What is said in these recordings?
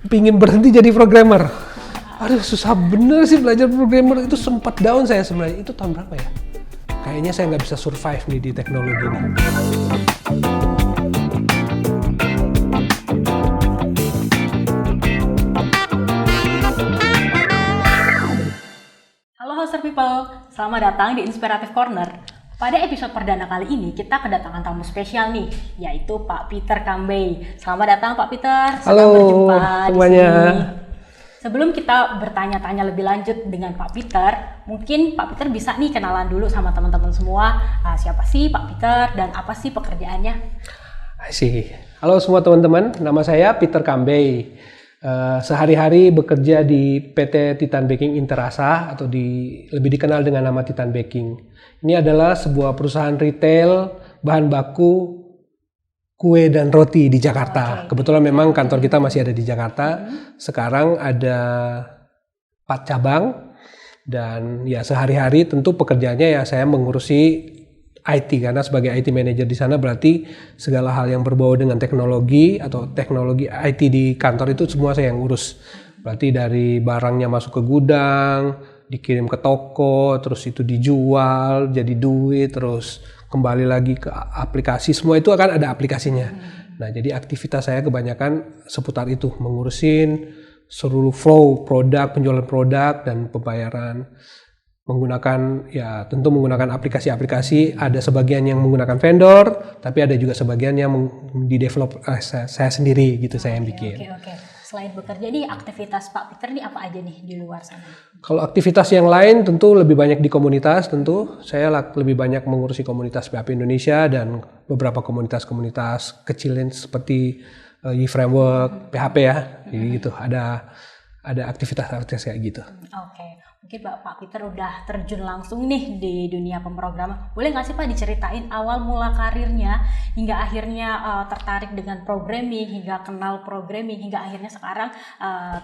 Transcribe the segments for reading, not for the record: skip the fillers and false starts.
pingin berhenti jadi programmer. Aduh susah bener sih belajar programmer, itu sempat down saya sebenarnya. Itu tahun berapa ya? Kayaknya saya nggak bisa survive nih di teknologi ini. Halo Hoster People, selamat datang di Inspirative Corner. Pada episode perdana kali ini kita kedatangan tamu spesial nih, yaitu Pak Peter Kambey. Selamat datang Pak Peter, Halo berjumpa semuanya. di sini. Sebelum kita bertanya-tanya lebih lanjut dengan Pak Peter, mungkin Pak Peter bisa nih kenalan dulu sama teman-teman semua. Siapa sih Pak Peter dan apa sih pekerjaannya? I see. Halo semua teman-teman, nama saya Peter Kambey. Sehari-hari bekerja di PT Titan Baking Interasa atau lebih dikenal dengan nama Titan Baking. Ini adalah sebuah perusahaan retail bahan baku kue dan roti di Jakarta. Kebetulan memang kantor kita masih ada di Jakarta. Sekarang ada 4 cabang dan ya sehari-hari tentu pekerjaannya ya saya mengurusi IT, karena sebagai IT manager di sana berarti segala hal yang berbau dengan teknologi atau teknologi IT di kantor itu semua saya yang urus. Berarti dari barangnya masuk ke gudang, dikirim ke toko, terus itu dijual jadi duit, terus kembali lagi ke aplikasi, semua itu akan ada aplikasinya. Nah, jadi aktivitas saya kebanyakan seputar itu, mengurusin seluruh flow produk, penjualan produk dan pembayaran. Menggunakan ya tentu menggunakan aplikasi-aplikasi, ada sebagian yang menggunakan vendor, tapi ada juga sebagian yang di-develop saya sendiri gitu, saya yang bikin. Oke. Selain bekerja nih, aktivitas Pak Peter nih apa aja nih di luar sana? Kalau aktivitas yang lain tentu lebih banyak di komunitas, tentu saya lebih banyak mengurusi komunitas PHP Indonesia dan beberapa komunitas-komunitas kecilin seperti E-Framework, PHP ya, jadi gitu, ada aktivitas-aktivitas kayak gitu. Oke. Mungkin Pak Peter udah terjun langsung nih di dunia pemrograman. Boleh nggak sih Pak diceritain awal mula karirnya hingga akhirnya tertarik dengan programming, hingga kenal programming, hingga akhirnya sekarang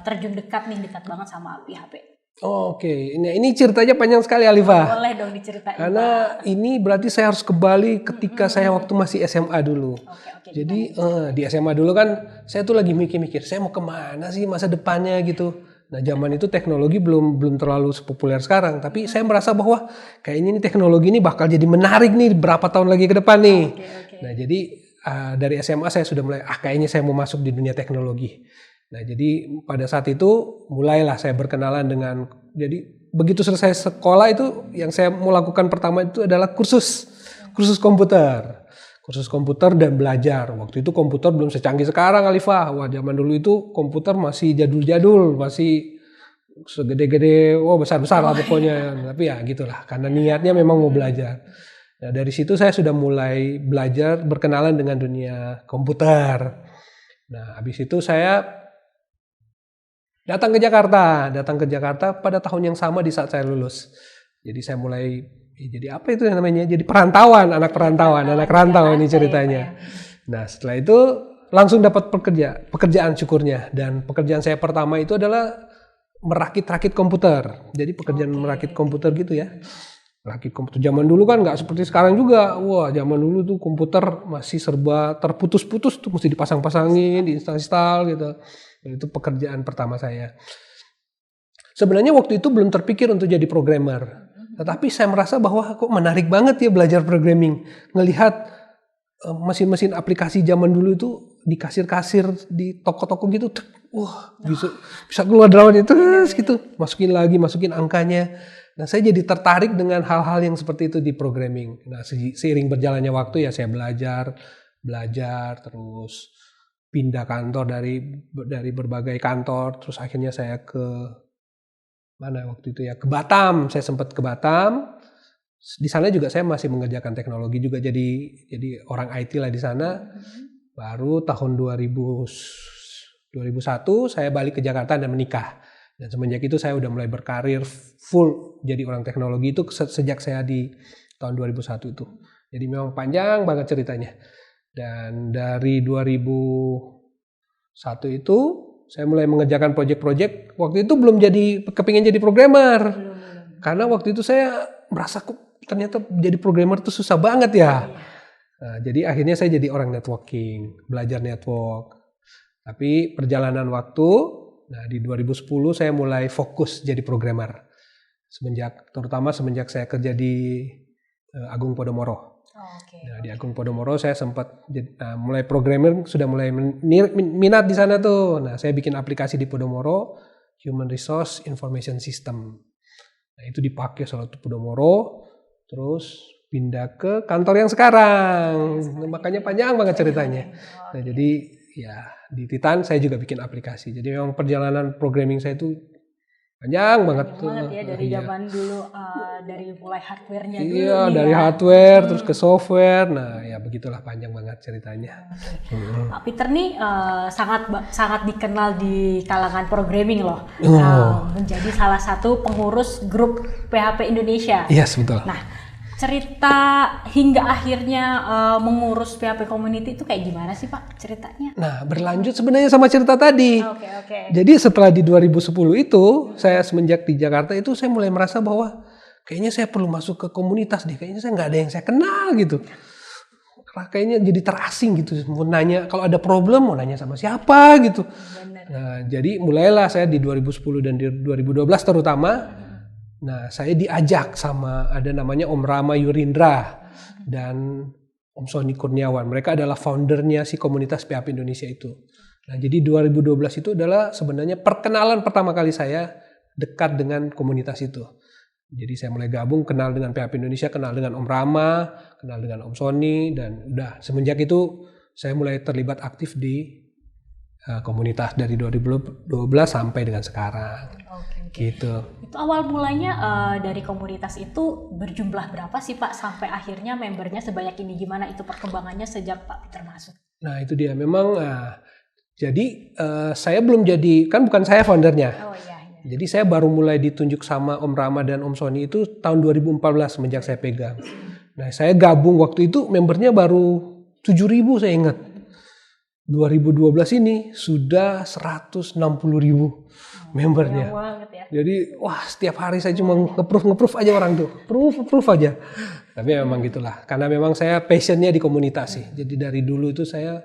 terjun dekat banget sama PHP. Oke. Nah, ini ceritanya panjang sekali Alifa. Boleh dong diceritain. Karena Pak. ini berarti saya harus kembali ketika saya waktu masih SMA dulu. Oke, Jadi di SMA dulu kan saya tuh lagi mikir-mikir saya mau kemana sih masa depannya gitu. Nah, zaman itu teknologi belum terlalu populer sekarang, tapi saya merasa bahwa kayaknya ini teknologi ini bakal jadi menarik nih berapa tahun lagi ke depan nih. Oke. Nah, jadi dari SMA saya sudah mulai kayaknya saya mau masuk di dunia teknologi. Nah, jadi pada saat itu mulailah saya berkenalan dengan, jadi begitu selesai sekolah itu yang saya mau lakukan pertama itu adalah kursus komputer dan belajar. Waktu itu komputer belum secanggih sekarang Alifa. Wah, zaman dulu itu komputer masih jadul-jadul, masih segede-gede, besar-besar lah pokoknya. Tapi ya gitulah, karena niatnya memang mau belajar. Nah, dari situ saya sudah mulai belajar, berkenalan dengan dunia komputer. Nah, habis itu saya datang ke Jakarta pada tahun yang sama di saat saya lulus. Jadi saya mulai jadi apa itu namanya? Jadi anak rantau ini ceritanya. Nah, setelah itu langsung dapat pekerjaan syukurnya, dan pekerjaan saya pertama itu adalah merakit komputer. Jadi pekerjaan merakit komputer gitu ya. Rakit komputer zaman dulu kan nggak seperti sekarang juga. Wah, zaman dulu tuh komputer masih serba terputus-putus tuh, mesti dipasang-pasangin, diinstal gitu. Dan itu pekerjaan pertama saya. Sebenarnya waktu itu belum terpikir untuk jadi programmer. Tetapi saya merasa bahwa kok menarik banget ya belajar programming. Ngelihat mesin-mesin aplikasi zaman dulu itu di kasir-kasir di toko-toko gitu. Wah, bisa keluar drawanya terus gitu. Masukin angkanya. Nah, saya jadi tertarik dengan hal-hal yang seperti itu di programming. Nah, seiring berjalannya waktu ya saya belajar terus pindah kantor dari berbagai kantor, terus akhirnya saya ke mana waktu itu ya, ke Batam. Saya sempat ke Batam. Di sana juga saya masih mengerjakan teknologi juga, jadi orang IT lah di sana. Baru tahun 2001 saya balik ke Jakarta dan menikah. Dan semenjak itu saya udah mulai berkarir full jadi orang teknologi itu sejak saya di tahun 2001 itu. Jadi memang panjang banget ceritanya. Dan dari 2001 itu saya mulai mengerjakan proyek-proyek. Waktu itu belum kepingin jadi programmer. Karena waktu itu saya merasa kok ternyata jadi programmer itu susah banget ya. Nah, jadi akhirnya saya jadi orang networking, belajar network. Tapi perjalanan waktu, nah di 2010 saya mulai fokus jadi programmer. Terutama semenjak saya kerja di Agung Podomoro. Nah, di Agung Podomoro saya sempat mulai programmer, sudah mulai minat di sana tuh. Nah, saya bikin aplikasi di Podomoro, Human Resource Information System. Nah, itu dipakai selalu di Podomoro, terus pindah ke kantor yang sekarang. Nah, makanya panjang banget ceritanya. Nah, jadi ya di Titan saya juga bikin aplikasi. Jadi memang perjalanan programming saya itu panjang banget ya dari zaman dulu, dari mulai hardware-nya dulu. Iya, dari hardware terus ke software. Nah, ya begitulah panjang banget ceritanya. Pak Peter nih sangat dikenal di kalangan programming loh. Menjadi salah satu pengurus grup PHP Indonesia. Yes, betul. Nah, cerita hingga akhirnya mengurus PHP Community itu kayak gimana sih Pak ceritanya? Nah, berlanjut sebenarnya sama cerita tadi. Oke. Jadi setelah di 2010 itu, saya semenjak di Jakarta itu saya mulai merasa bahwa kayaknya saya perlu masuk ke komunitas deh. Kayaknya saya nggak ada yang saya kenal gitu. Kayaknya jadi terasing gitu. Mau nanya, kalau ada problem mau nanya sama siapa gitu. Bener. Nah, jadi mulailah saya di 2010 dan di 2012 terutama. Nah, saya diajak sama ada namanya Om Rama Yurindra dan Om Sony Kurniawan. Mereka adalah foundernya si komunitas PHP Indonesia itu. Nah, jadi 2012 itu adalah sebenarnya perkenalan pertama kali saya dekat dengan komunitas itu. Jadi saya mulai gabung, kenal dengan PHP Indonesia, kenal dengan Om Rama, kenal dengan Om Sony, dan udah semenjak itu saya mulai terlibat aktif di komunitas dari 2012 sampai dengan sekarang. Gitu. Itu awal mulanya dari komunitas itu berjumlah berapa sih Pak sampai akhirnya membernya sebanyak ini? Gimana itu perkembangannya sejak Pak Peter masuk? Nah, itu dia memang. Jadi saya belum jadi, kan bukan saya foundernya. Oh iya. Jadi saya baru mulai ditunjuk sama Om Rama dan Om Sony itu tahun 2014 semenjak saya pegang. Nah, saya gabung waktu itu membernya baru 7.000 saya ingat. 2012 ini sudah 160.000 membernya. Ya. Jadi wah, setiap hari saya cuma nge-proof aja orang tuh. Proof aja. Tapi memang gitulah. Karena memang saya passionnya di komunitas sih. Jadi dari dulu itu saya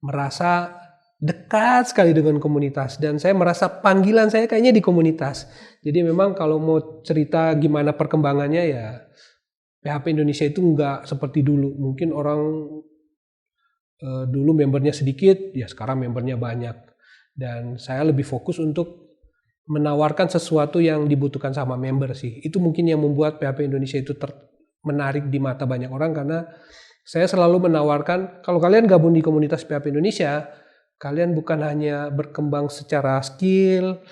merasa dekat sekali dengan komunitas. Dan saya merasa panggilan saya kayaknya di komunitas. Jadi memang kalau mau cerita gimana perkembangannya ya PHP Indonesia itu nggak seperti dulu. Mungkin orang dulu membernya sedikit, ya sekarang membernya banyak. Dan saya lebih fokus untuk menawarkan sesuatu yang dibutuhkan sama member sih. Itu mungkin yang membuat PHP Indonesia itu menarik di mata banyak orang, karena saya selalu menawarkan, kalau kalian gabung di komunitas PHP Indonesia, kalian bukan hanya berkembang secara skill,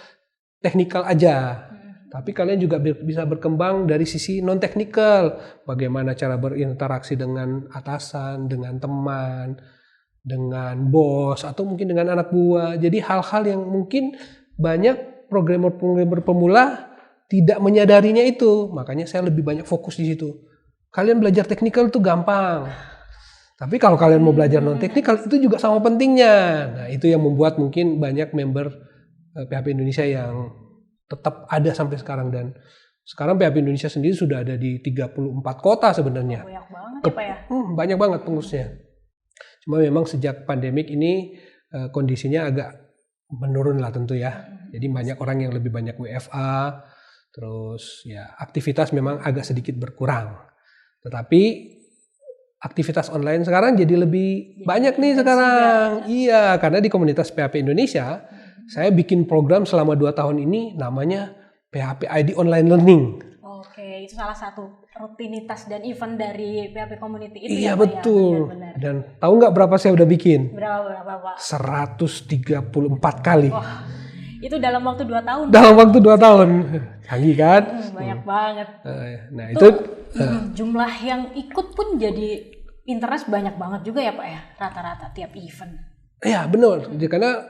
teknikal aja. Tapi kalian juga bisa berkembang dari sisi non-teknikal. Bagaimana cara berinteraksi dengan atasan, dengan teman, dengan bos, atau mungkin dengan anak buah. Jadi hal-hal yang mungkin banyak programmer pemula tidak menyadarinya itu. Makanya saya lebih banyak fokus di situ. Kalian belajar teknikal itu gampang. Tapi kalau kalian mau belajar non-teknikal itu juga sama pentingnya. Nah, itu yang membuat mungkin banyak member PHP Indonesia yang tetap ada sampai sekarang. Dan sekarang PHP Indonesia sendiri sudah ada di 34 kota sebenarnya. Banyak banget ya Pak ya? Banyak banget pengurusnya. Cuma memang sejak pandemik ini kondisinya agak menurun lah tentu ya. Jadi banyak orang yang lebih banyak WFA, terus ya aktivitas memang agak sedikit berkurang. Tetapi aktivitas online sekarang jadi lebih banyak nih sekarang. Iya, karena di komunitas PHP Indonesia, saya bikin program selama 2 tahun ini namanya PHP ID Online Learning. Oke, itu salah satu rutinitas dan event dari PHP Community itu. Iya, ya, betul. Ya? Benar. Dan tahu nggak berapa saya udah bikin? Berapa Pak? 134 kali. Wah, itu dalam waktu 2 tahun. Dalam waktu 2 tahun. Canggih kan? Banyak banget. Nah, itu jumlah yang ikut pun jadi interest banyak banget juga ya Pak ya, rata-rata tiap event. Ya benar,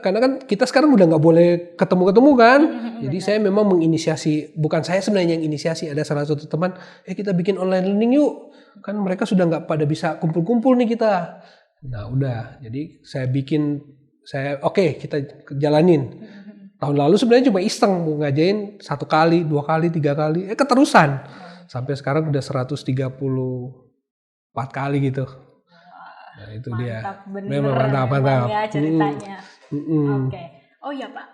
karena kan kita sekarang udah nggak boleh ketemu kan, jadi saya memang menginisiasi, bukan saya sebenarnya yang inisiasi, ada salah satu teman, kita bikin online learning yuk, kan mereka sudah nggak pada bisa kumpul-kumpul nih kita, nah udah, jadi oke, kita jalanin. Tahun lalu sebenarnya cuma iseng mau ngajain 1 kali, 2 kali, 3 kali, keterusan, sampai sekarang udah 134 kali gitu. Nah, itu Mantap, dia. bener Memang mantap. memang ya ceritanya. Mm-mm. Oke. Oh ya Pak,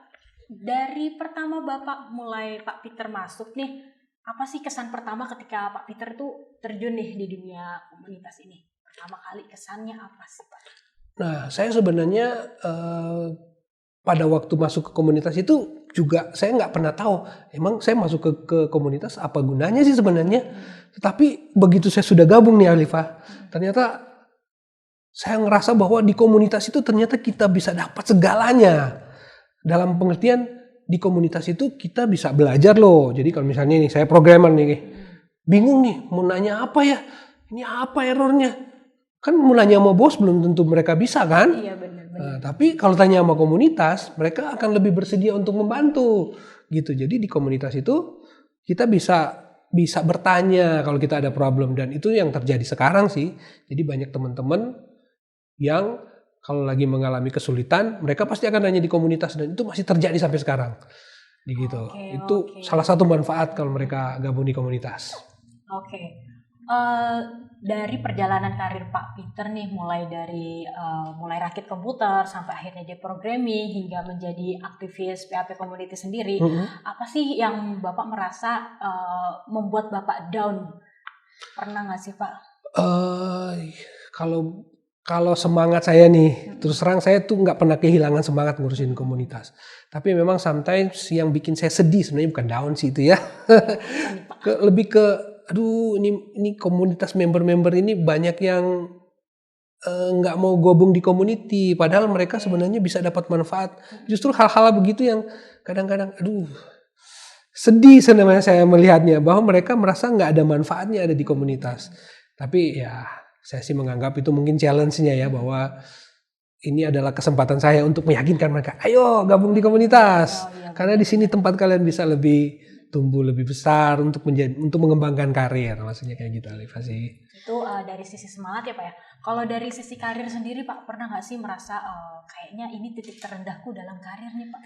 dari pertama Bapak mulai Pak Peter masuk nih, apa sih kesan pertama ketika Pak Peter tuh terjun nih di dunia komunitas ini? Pertama kali kesannya apa sih Pak? Nah, saya sebenarnya pada waktu masuk ke komunitas itu juga saya nggak pernah tahu emang saya masuk ke komunitas apa gunanya sih sebenarnya. Tetapi begitu saya sudah gabung nih Alifah, ternyata saya ngerasa bahwa di komunitas itu ternyata kita bisa dapat segalanya. Dalam pengertian di komunitas itu kita bisa belajar loh. Jadi kalau misalnya nih saya programmer nih, bingung nih mau nanya apa ya, ini apa errornya. Kan mau nanya sama bos belum tentu mereka bisa kan. Iya benar. Nah, tapi kalau tanya sama komunitas, mereka akan lebih bersedia untuk membantu gitu. Jadi di komunitas itu kita bisa bertanya kalau kita ada problem, dan itu yang terjadi sekarang sih. Jadi banyak teman-teman yang kalau lagi mengalami kesulitan, mereka pasti akan nanya di komunitas, dan itu masih terjadi sampai sekarang. Gitu. Itu salah satu manfaat kalau mereka gabung di komunitas. Oke. Dari perjalanan karir Pak Peter nih, mulai dari mulai rakit komputer sampai akhirnya dia programming hingga menjadi aktivis PHP community sendiri, apa sih yang Bapak merasa membuat Bapak down? Pernah nggak sih Pak? Kalau semangat saya nih, terus terang saya tuh nggak pernah kehilangan semangat ngurusin komunitas. Tapi memang sometimes yang bikin saya sedih sebenarnya bukan down sih itu ya, lebih ke aduh ini komunitas member-member ini banyak yang nggak mau gabung di community, padahal mereka sebenarnya bisa dapat manfaat. Justru hal-hal begitu yang kadang-kadang aduh sedih sebenarnya saya melihatnya, bahwa mereka merasa nggak ada manfaatnya ada di komunitas. Tapi ya saya sih menganggap itu mungkin challenge-nya ya, bahwa ini adalah kesempatan saya untuk meyakinkan mereka, ayo gabung di komunitas, karena di sini tempat kalian bisa lebih tumbuh lebih besar untuk mengembangkan karir, maksudnya kayak gitu Alifah sih. Itu dari sisi semangat ya Pak ya. Kalau dari sisi karir sendiri Pak, pernah nggak sih merasa kayaknya ini titik terendahku dalam karir nih Pak?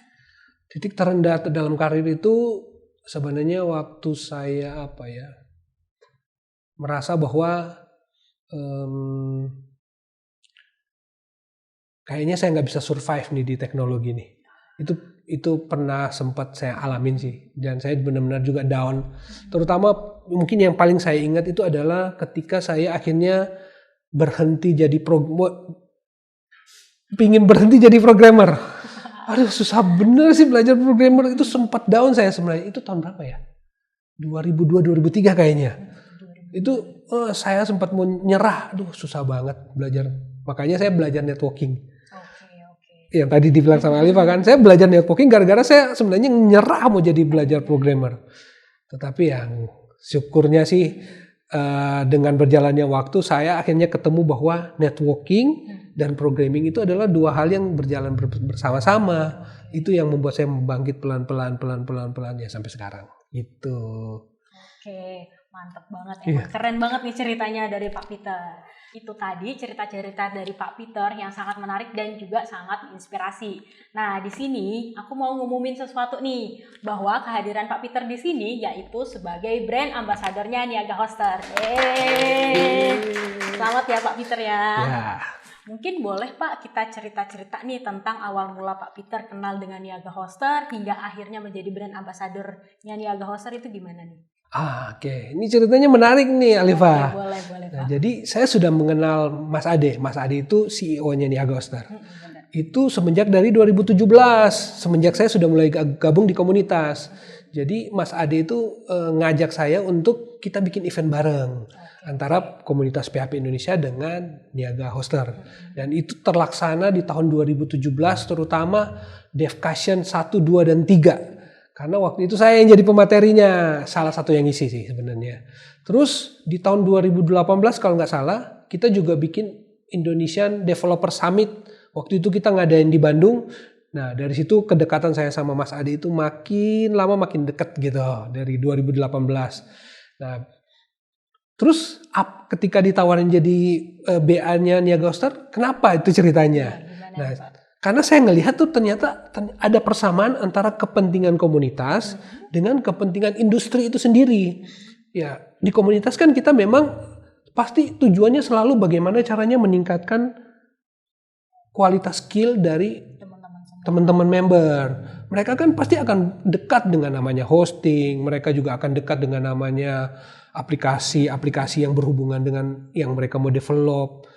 Titik terendah dalam karir itu sebenarnya waktu saya merasa bahwa kayaknya saya nggak bisa survive nih di teknologi nih. Itu pernah sempat saya alamin sih, dan saya benar-benar juga down. Terutama mungkin yang paling saya ingat itu adalah ketika saya akhirnya pingin berhenti jadi programmer. Aduh susah bener sih belajar programmer, itu sempat down saya sebenarnya. Itu tahun berapa ya? 2002-2003 kayaknya. Itu saya sempat mau nyerah, aduh susah banget belajar. Makanya saya belajar networking. Yang tadi dibilang sama Alifah kan, saya belajar networking gara-gara saya sebenarnya nyerah mau jadi belajar programmer. Tetapi yang syukurnya sih dengan berjalannya waktu saya akhirnya ketemu bahwa networking dan programming itu adalah dua hal yang berjalan bersama-sama. Itu yang membuat saya bangkit pelan-pelan ya sampai sekarang. Gitu. Oke, mantap banget ya. Keren banget nih ceritanya dari Pak Peter. Itu tadi cerita-cerita dari Pak Peter yang sangat menarik dan juga sangat menginspirasi. Nah, di sini aku mau ngumumin sesuatu nih, bahwa kehadiran Pak Peter di sini yaitu sebagai brand ambasadornya Niaga Hoster. Selamat ya Pak Peter ya. Mungkin boleh Pak kita cerita-cerita nih tentang awal mula Pak Peter kenal dengan Niaga Hoster hingga akhirnya menjadi brand ambasadornya Niaga Hoster itu gimana nih? Oke. Ini ceritanya menarik nih Alifah. Boleh Nah, jadi saya sudah mengenal Mas Ade. Mas Ade itu CEO-nya Niaga Hoster. Itu semenjak dari 2017, semenjak saya sudah mulai gabung di komunitas. Jadi Mas Ade itu ngajak saya untuk kita bikin event bareng antara komunitas PHP Indonesia dengan Niaga Hoster. Dan itu terlaksana di tahun 2017, terutama Devcation 1, 2, dan 3. Karena waktu itu saya yang jadi pematerinya, salah satu yang ngisi sih sebenarnya. Terus di tahun 2018 kalau nggak salah, kita juga bikin Indonesian Developer Summit. Waktu itu kita ngadain di Bandung. Nah dari situ kedekatan saya sama Mas Ade itu makin lama makin deket gitu dari 2018. Nah terus ketika ditawarin jadi BA-nya Niaga Hoster, kenapa itu ceritanya? Karena saya ngelihat tuh ternyata ada persamaan antara kepentingan komunitas dengan kepentingan industri itu sendiri. Ya, di komunitas kan kita memang pasti tujuannya selalu bagaimana caranya meningkatkan kualitas skill dari teman-teman member. Mereka kan pasti akan dekat dengan namanya hosting, mereka juga akan dekat dengan namanya aplikasi-aplikasi yang berhubungan dengan yang mereka mau develop.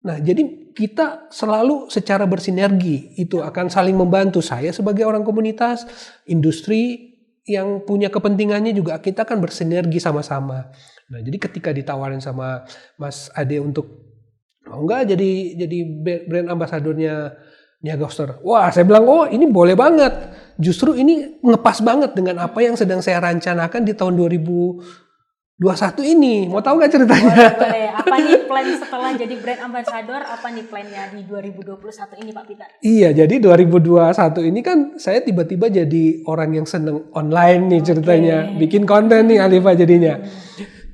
Nah, jadi kita selalu secara bersinergi itu akan saling membantu. Saya sebagai orang komunitas, industri yang punya kepentingannya juga kita akan bersinergi sama-sama. Nah, jadi ketika ditawarin sama Mas Ade untuk mau nggak jadi brand ambasadornya Niaga Hoster. Wah, saya bilang, oh ini boleh banget. Justru ini ngepas banget dengan apa yang sedang saya rencanakan di tahun 2021 ini. Mau tahu nggak ceritanya? Boleh. Apa nih plan setelah jadi brand ambassador? Apa nih plannya di 2021 ini, Pak Peter? Iya, jadi 2021 ini kan saya tiba-tiba jadi orang yang seneng online nih ceritanya. Bikin konten nih Alifa jadinya.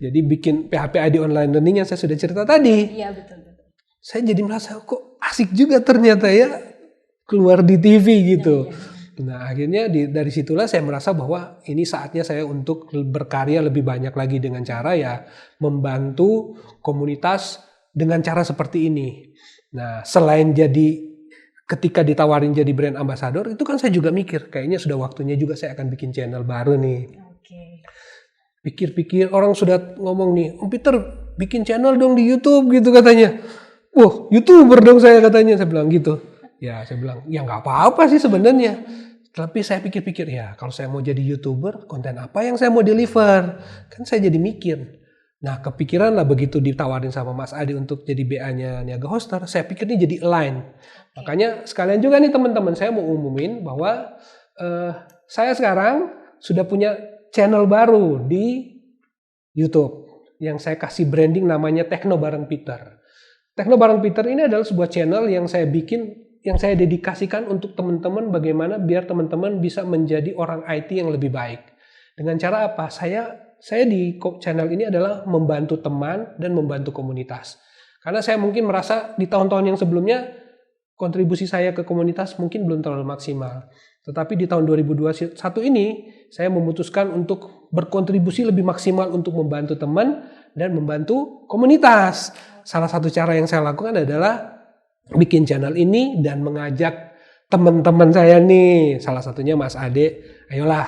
Jadi bikin PHP-ID online learning yang saya sudah cerita tadi. Iya, betul. Saya jadi merasa kok asik juga ternyata ya keluar di TV gitu. Nah, akhirnya dari situlah saya merasa bahwa ini saatnya saya untuk berkarya lebih banyak lagi dengan cara ya membantu komunitas dengan cara seperti ini. Nah, selain ketika ditawarin jadi brand ambassador, itu kan saya juga mikir kayaknya sudah waktunya juga saya akan bikin channel baru nih. Pikir-pikir orang sudah ngomong nih, Om Peter bikin channel dong di YouTube gitu katanya. Wah, YouTuber dong saya katanya, saya bilang gitu. Ya, saya bilang, ya nggak apa-apa sih sebenarnya. Tapi saya pikir-pikir, ya kalau saya mau jadi YouTuber, konten apa yang saya mau deliver? Kan saya jadi mikir. Nah, kepikiran lah begitu ditawarin sama Mas Adi untuk jadi BA-nya Niaga Hoster, saya pikir ini jadi align. Makanya sekalian juga nih teman-teman, saya mau umumin bahwa saya sekarang sudah punya channel baru di YouTube. Yang saya kasih branding namanya Tekno Bareng Peter. Tekno Bareng Peter ini adalah sebuah channel yang saya bikin, yang saya dedikasikan untuk teman-teman bagaimana biar teman-teman bisa menjadi orang IT yang lebih baik. Dengan cara apa? Saya di channel ini adalah membantu teman dan membantu komunitas. Karena saya mungkin merasa di tahun-tahun yang sebelumnya kontribusi saya ke komunitas mungkin belum terlalu maksimal. Tetapi di tahun 2021 ini saya memutuskan untuk berkontribusi lebih maksimal untuk membantu teman dan membantu komunitas. Salah satu cara yang saya lakukan adalah bikin channel ini dan mengajak teman-teman saya nih, salah satunya Mas Ade, ayolah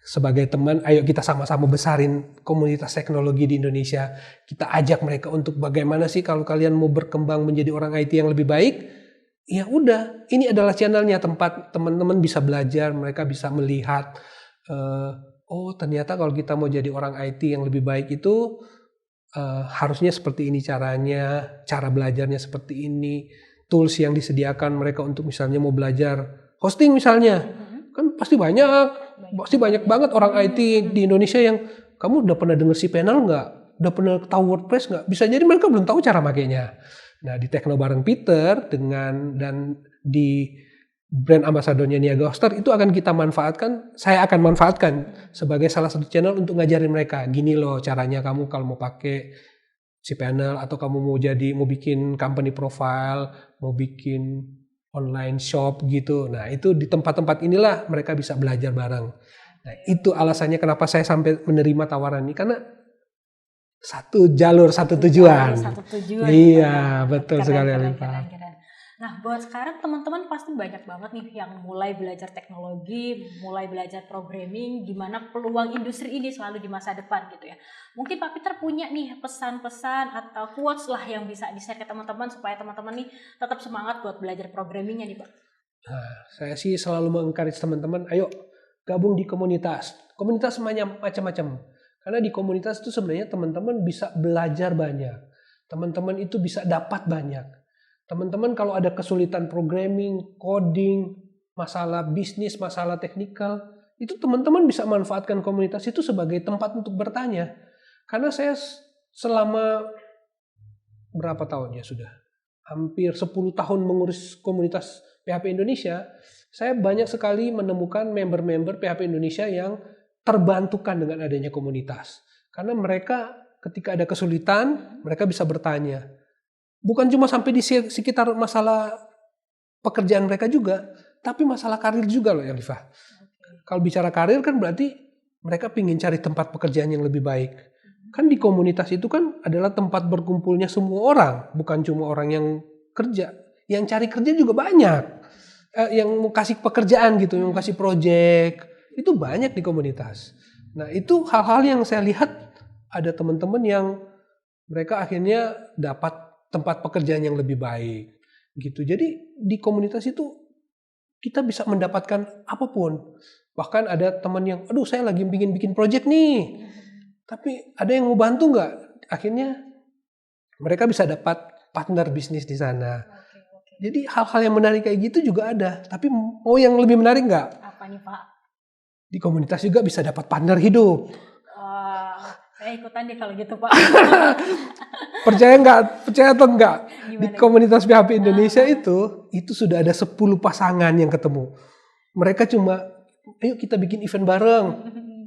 sebagai teman, ayo kita sama-sama besarin komunitas teknologi di Indonesia. Kita ajak mereka untuk bagaimana sih kalau kalian mau berkembang menjadi orang IT yang lebih baik, ya udah, ini adalah channelnya, tempat teman-teman bisa belajar, mereka bisa melihat, oh ternyata kalau kita mau jadi orang IT yang lebih baik itu harusnya seperti ini caranya, cara belajarnya seperti ini. Tools yang disediakan mereka untuk misalnya mau belajar hosting misalnya, kan pasti banyak banget orang IT di Indonesia yang kamu udah pernah denger cPanel nggak? Udah pernah tahu WordPress nggak? Bisa jadi mereka belum tahu cara makainya. Nah, di Tekno Bareng Peter dan di brand ambasadornya Niaga Hoster itu akan kita manfaatkan, saya akan manfaatkan sebagai salah satu channel untuk ngajarin mereka. Gini loh caranya kamu kalau mau pakai cPanel atau kamu mau bikin company profile, mau bikin online shop gitu. Nah, itu di tempat-tempat inilah mereka bisa belajar bareng. Nah, itu alasannya kenapa saya sampai menerima tawaran ini, karena satu jalur, satu tujuan. Iya, betul sekali Alifa. Nah, buat sekarang teman-teman pasti banyak banget nih yang mulai belajar teknologi, mulai belajar programming, gimana peluang industri ini selalu di masa depan gitu ya. Mungkin Pak Peter punya nih pesan-pesan atau quotes lah yang bisa di-share ke teman-teman supaya teman-teman nih tetap semangat buat belajar programmingnya nih Pak. Nah, saya sih selalu mengencourage teman-teman, ayo gabung di komunitas. Komunitas macam-macam. Karena di komunitas itu sebenarnya teman-teman bisa belajar banyak. Teman-teman itu bisa dapat banyak. Teman-teman kalau ada kesulitan programming, coding, masalah bisnis, masalah teknikal, itu teman-teman bisa manfaatkan komunitas itu sebagai tempat untuk bertanya. Karena saya selama berapa tahun ya sudah? Hampir 10 tahun mengurus komunitas PHP Indonesia, saya banyak sekali menemukan member-member PHP Indonesia yang terbantukan dengan adanya komunitas. Karena mereka ketika ada kesulitan, mereka bisa bertanya. Bukan cuma sampai di sekitar masalah pekerjaan mereka juga, tapi masalah karir juga loh Alifa. Kalau bicara karir kan berarti mereka pingin cari tempat pekerjaan yang lebih baik. Kan di komunitas itu kan adalah tempat berkumpulnya semua orang, bukan cuma orang yang kerja. Yang cari kerja juga banyak. Yang mau kasih pekerjaan gitu, yang mau kasih project, itu banyak di komunitas. Nah itu hal-hal yang saya lihat ada teman-teman yang mereka akhirnya dapat tempat pekerjaan yang lebih baik gitu. Jadi di komunitas itu kita bisa mendapatkan apapun. Bahkan ada teman yang, aduh saya lagi bikin project nih, tapi ada yang mau bantu nggak? Akhirnya mereka bisa dapat partner bisnis di sana. Jadi hal-hal yang menarik kayak gitu juga ada. Tapi mau yang lebih menarik nggak? Apa nih Pak? Di komunitas juga bisa dapat partner hidup. Saya ikutan deh kalau gitu Pak. Percaya atau enggak? Gimana? Di komunitas PHP Indonesia itu sudah ada 10 pasangan yang ketemu. Mereka cuma, ayo kita bikin event bareng.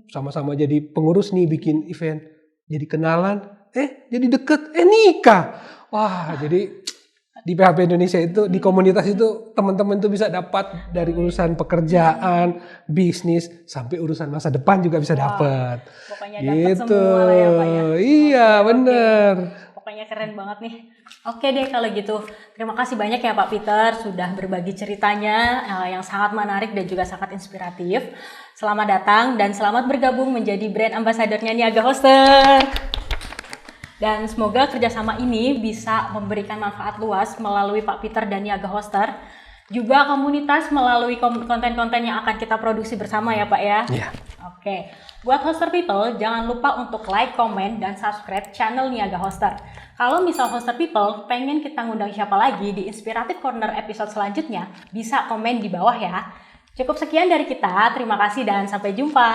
Sama-sama jadi pengurus nih bikin event. Jadi kenalan, jadi deket, nikah. Wah, jadi di PHP Indonesia itu, di komunitas itu teman-teman tuh bisa dapat dari urusan pekerjaan, bisnis, sampai urusan masa depan juga bisa dapat. Pokoknya dapat semua lah ya Pak ya. Iya, bener. Pokoknya keren banget nih. Oke deh kalau gitu. Terima kasih banyak ya Pak Peter sudah berbagi ceritanya yang sangat menarik dan juga sangat inspiratif. Selamat datang dan selamat bergabung menjadi brand ambassador-nya Niaga Hoster. Dan semoga kerjasama ini bisa memberikan manfaat luas melalui Pak Peter dan Niaga Hoster. Juga komunitas melalui konten-konten yang akan kita produksi bersama ya Pak ya. Iya. Oke. Buat Hoster People, jangan lupa untuk like, komen, dan subscribe channel Niaga Hoster. Kalau misal Hoster People pengen kita ngundang siapa lagi di Inspiratif Corner episode selanjutnya, bisa komen di bawah ya. Cukup sekian dari kita. Terima kasih dan sampai jumpa.